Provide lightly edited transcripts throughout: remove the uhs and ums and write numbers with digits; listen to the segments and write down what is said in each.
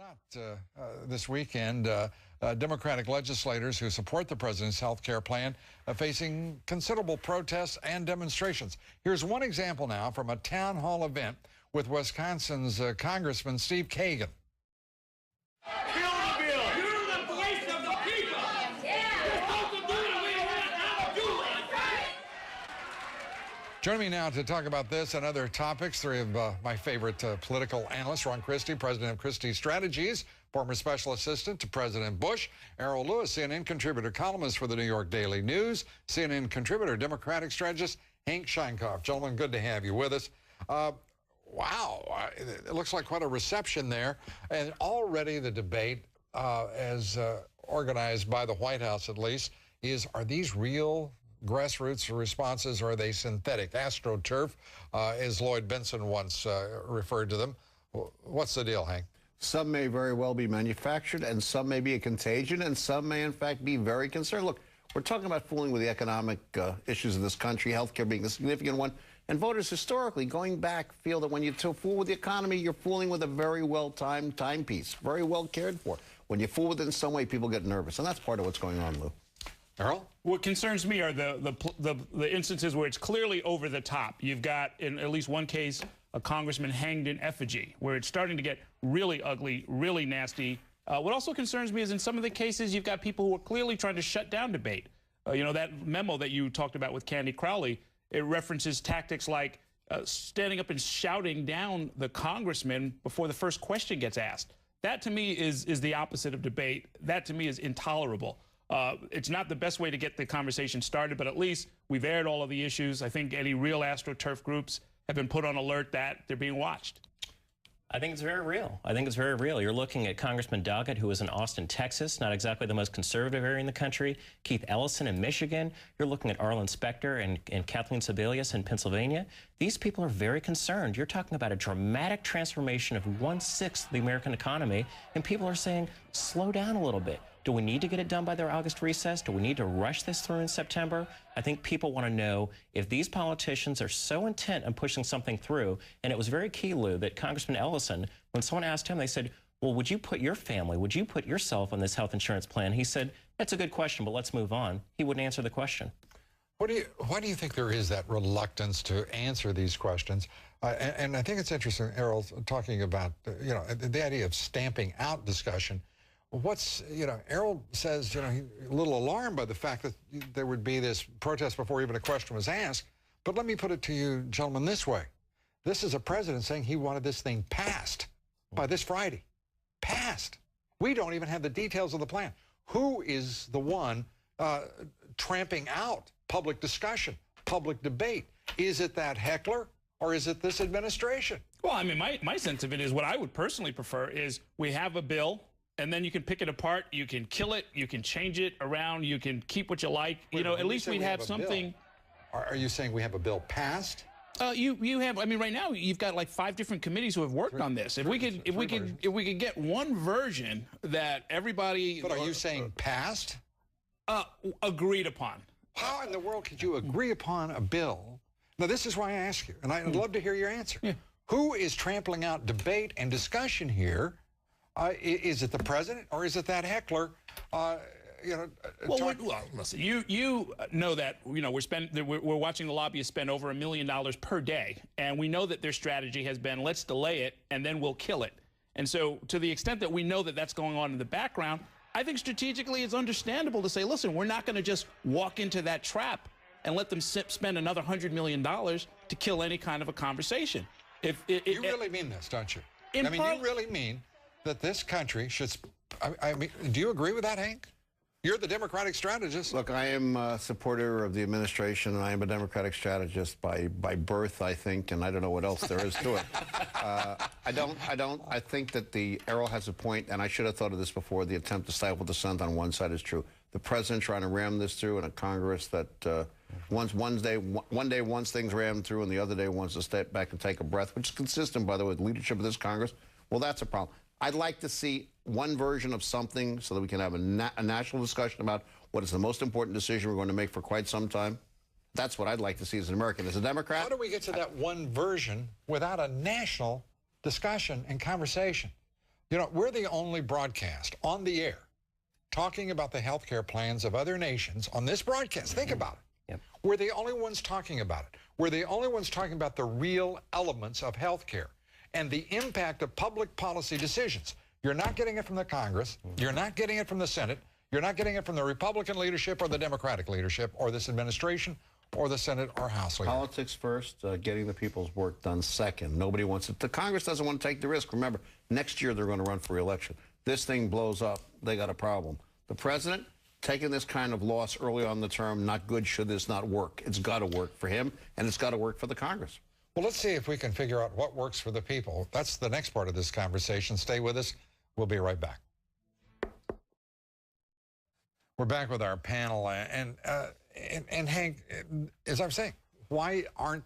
Not this weekend. Democratic legislators who support the president's health care plan are facing considerable protests and demonstrations. Here's one example now from a town hall event with Wisconsin's Congressman Steve Kagan. Joining me now to talk about this and other topics, three of my favorite political analysts: Ron Christie, president of Christie Strategies, former special assistant to President Bush; Errol Louis, CNN contributor, columnist for the New York Daily News; CNN contributor, Democratic strategist Sheinkopf. Gentlemen, good to have you with us. Wow, it looks like quite a reception there. And already the debate, as organized by the White House at least, is: are these real grassroots responses, or are they synthetic? AstroTurf, as Lloyd Benson once referred to them. What's the deal, Hank? Some may very well be manufactured, and some may be a contagion, and some may, in fact, be very concerned. Look, we're talking about fooling with the economic issues of this country, healthcare being a significant one, and voters historically, going back, feel that when you fool with the economy, you're fooling with a very well-timed timepiece, very well cared for. When you fool with it in some way, people get nervous, and that's part of what's going on, Lou. Errol? What concerns me are the instances where it's clearly over the top. You've got, in at least one case, a congressman hanged in effigy, where it's starting to get really ugly, really nasty. What also concerns me is in some of the cases, you've got people who are clearly trying to shut down debate. You know, that memo that you talked about with Candy Crowley, it references tactics like standing up and shouting down the congressman before the first question gets asked. That, to me, is the opposite of debate. That, to me, is intolerable. It's not the best way to get the conversation started, but at least we've aired all of the issues. I think any real AstroTurf groups have been put on alert that they're being watched. I think it's very real. I think it's very real. You're looking at Congressman Doggett, who is in Austin, Texas, not exactly the most conservative area in the country. Keith Ellison in Michigan. You're looking at Arlen Specter and Kathleen Sebelius in Pennsylvania. These people are very concerned. You're talking about a dramatic transformation of 1/6 of the American economy, and people are saying, slow down a little bit. Do we need to get it done by their August recess? Do we need to rush this through in September? I think people want to know if these politicians are so intent on pushing something through. And it was very key, Lou, that Congressman Ellison, when someone asked him, they said, well, would you put your family, would you put yourself on this health insurance plan? He said, that's a good question, but let's move on. He wouldn't answer the question. Why do you think there is that reluctance to answer these questions? And I think it's interesting, Errol, talking about, you know, the idea of stamping out discussion. Errol says, you know, he's a little alarmed by the fact that there would be this protest before even a question was asked. But let me put it to you, gentlemen, this way. This is a president saying he wanted this thing passed by this Friday. Passed. We don't even have the details of the plan. Who is the one tramping out public discussion, public debate? Is it that heckler, or is it this administration? Well, I mean, my sense of it is what I would personally prefer is we have a bill, and then you can pick it apart, you can kill it, you can change it around, you can keep what you like. You know, at least we'd have something. Are you saying we have a bill passed? You have. I mean, right now you've got like 5 different committees who have worked on this. If we could get one version that everybody. But are you saying passed? Agreed upon. How in the world could you agree upon a bill? Now, this is why I ask you, and I'd love to hear your answer. Yeah. Who is trampling out debate and discussion here? Is it the president, or is it that heckler? Well, listen, you know that, you know, we're watching the lobbyists spend over $1 million per day, and we know that their strategy has been, let's delay it and then we'll kill it. And so, to the extent that we know that that's going on in the background, I think strategically it's understandable to say, listen, we're not going to just walk into that trap and let them spend another $100 million to kill any kind of a conversation. You really mean this, don't you? I mean, you really mean that this country should. I mean, do you agree with that, Hank? You're the Democratic strategist. Look, I am a supporter of the administration, and I am a Democratic strategist by birth, I think, and I don't know what else there is to it. I think that Errol has a point, and I should have thought of this before. The attempt to stifle dissent on one side is true. The president trying to ram this through in a Congress that one day wants things rammed through, and the other day wants to step back and take a breath, which is consistent, by the way, with leadership of this Congress. Well, that's a problem. I'd like to see one version of something so that we can have a national discussion about what is the most important decision we're going to make for quite some time. That's what I'd like to see as an American. As a Democrat... How do we get to that one version without a national discussion and conversation? You know, we're the only broadcast on the air talking about the health care plans of other nations on this broadcast. Think about it. Yep. We're the only ones talking about it. We're the only ones talking about the real elements of health care and the impact of public policy decisions. You're not getting it from the Congress. You're not getting it from the Senate. You're not getting it from the Republican leadership or the Democratic leadership or this administration or the Senate or House leader. Politics first, getting the people's work done second. Nobody wants it. The Congress doesn't want to take the risk. Remember, next year they're going to run for re-election. This thing blows up, they got a problem. The president, taking this kind of loss early on in the term, not good should this not work. It's got to work for him, and it's got to work for the Congress. Well, let's see if we can figure out what works for the people. That's the next part of this conversation. Stay with us. We'll be right back. We're back with our panel, and Hank, as I'm saying, why aren't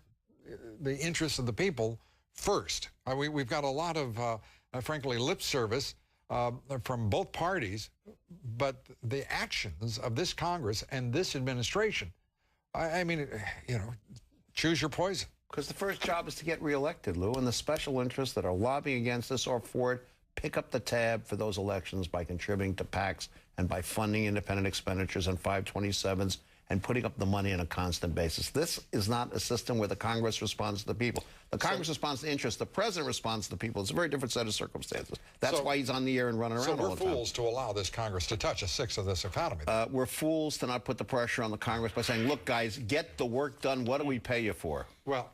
the interests of the people first? We've got a lot of, frankly, lip service from both parties, but the actions of this Congress and this administration, I mean, you know, choose your poison. Because the first job is to get reelected, Lou, and the special interests that are lobbying against this or for it pick up the tab for those elections by contributing to PACs and by funding independent expenditures and 527s and putting up the money on a constant basis. This is not a system where the Congress responds to the people. The Congress responds to interests. The president responds to the people. It's a very different set of circumstances. That's why he's on the air and running around all the time. So we're fools to allow this Congress to touch a sixth of this economy. We're fools to not put the pressure on the Congress by saying, look, guys, get the work done. What do we pay you for? Well,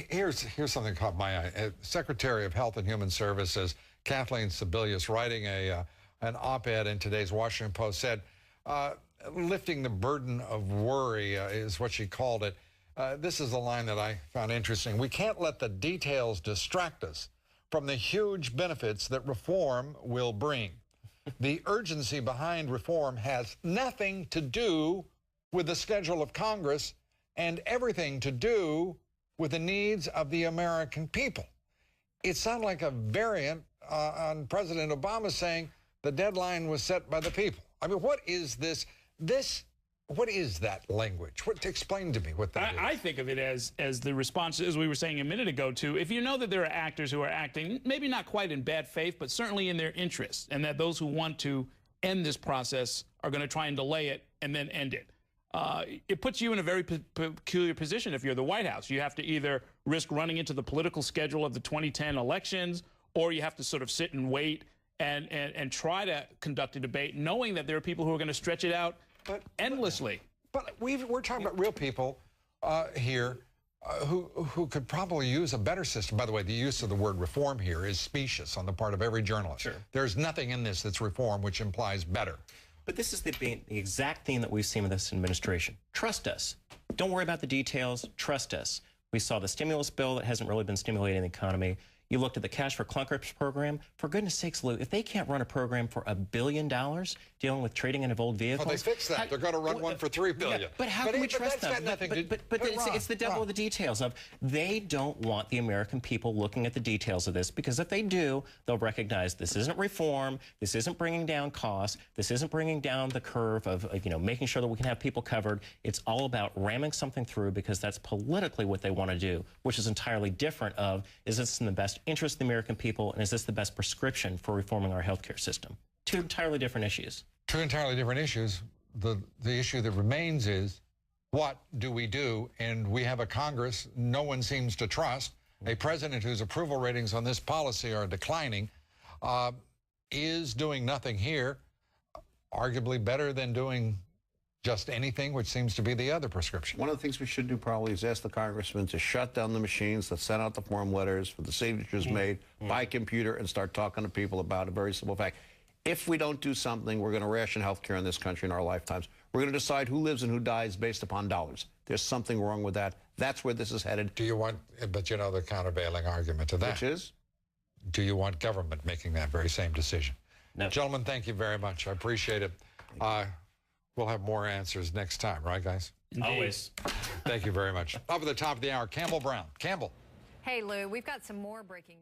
here's something caught my eye. Secretary of Health and Human Services, Kathleen Sebelius, writing an op-ed in today's Washington Post, said, lifting the burden of worry is what she called it. This is a line that I found interesting. We can't let the details distract us from the huge benefits that reform will bring. The urgency behind reform has nothing to do with the schedule of Congress and everything to do with the needs of the American people. It sounded like a variant on President Obama saying the deadline was set by the people. I mean, what is this? What is that language? Explain to me what that is. I think of it as the response, as we were saying a minute ago, to if you know that there are actors who are acting, maybe not quite in bad faith, but certainly in their interests, and that those who want to end this process are going to try and delay it and then end it. It puts you in a very peculiar position if you're the White House. You have to either risk running into the political schedule of the 2010 elections, or you have to sort of sit and wait and try to conduct a debate, knowing that there are people who are going to stretch it out endlessly. But we're talking about real people here who could probably use a better system. By the way, the use of the word reform here is specious on the part of every journalist. Sure. There's nothing in this that's reform which implies better. But this is the exact theme that we've seen with this administration. Trust us. Don't worry about the details. Trust us. We saw the stimulus bill that hasn't really been stimulating the economy. You looked at the Cash for Clunkers program. For goodness sakes, Lou, if they can't run a program for $1 billion dealing with trading in of old vehicles... Well, they fixed that. They're going to run one for $3 billion. Yeah, but how can we trust them? But it's the devil of the details of they don't want the American people looking at the details of this, because if they do, they'll recognize this isn't reform, this isn't bringing down costs, this isn't bringing down the curve of making sure that we can have people covered. It's all about ramming something through because that's politically what they want to do, which is entirely different of, is this in the best interest of the American people, and is this the best prescription for reforming our healthcare system? Two entirely different issues. Two entirely different issues. The issue that remains is, what do we do? And we have a Congress no one seems to trust, a president whose approval ratings on this policy are declining, is doing nothing here, arguably better than doing just anything, which seems to be the other prescription. One of the things we should do probably is ask the congressman to shut down the machines that send out the form letters for the signatures made by computer and start talking to people about a very simple fact. If we don't do something, we're going to ration health care in this country in our lifetimes. We're going to decide who lives and who dies based upon dollars. There's something wrong with that. That's where this is headed. Do you want, but you know the countervailing argument to that. Which is? Do you want government making that very same decision? No. Gentlemen, thank you very much. I appreciate it. We'll have more answers next time, right, guys? Always. Thank you very much. Up at the top of the hour, Campbell Brown. Campbell. Hey, Lou, we've got some more breaking news.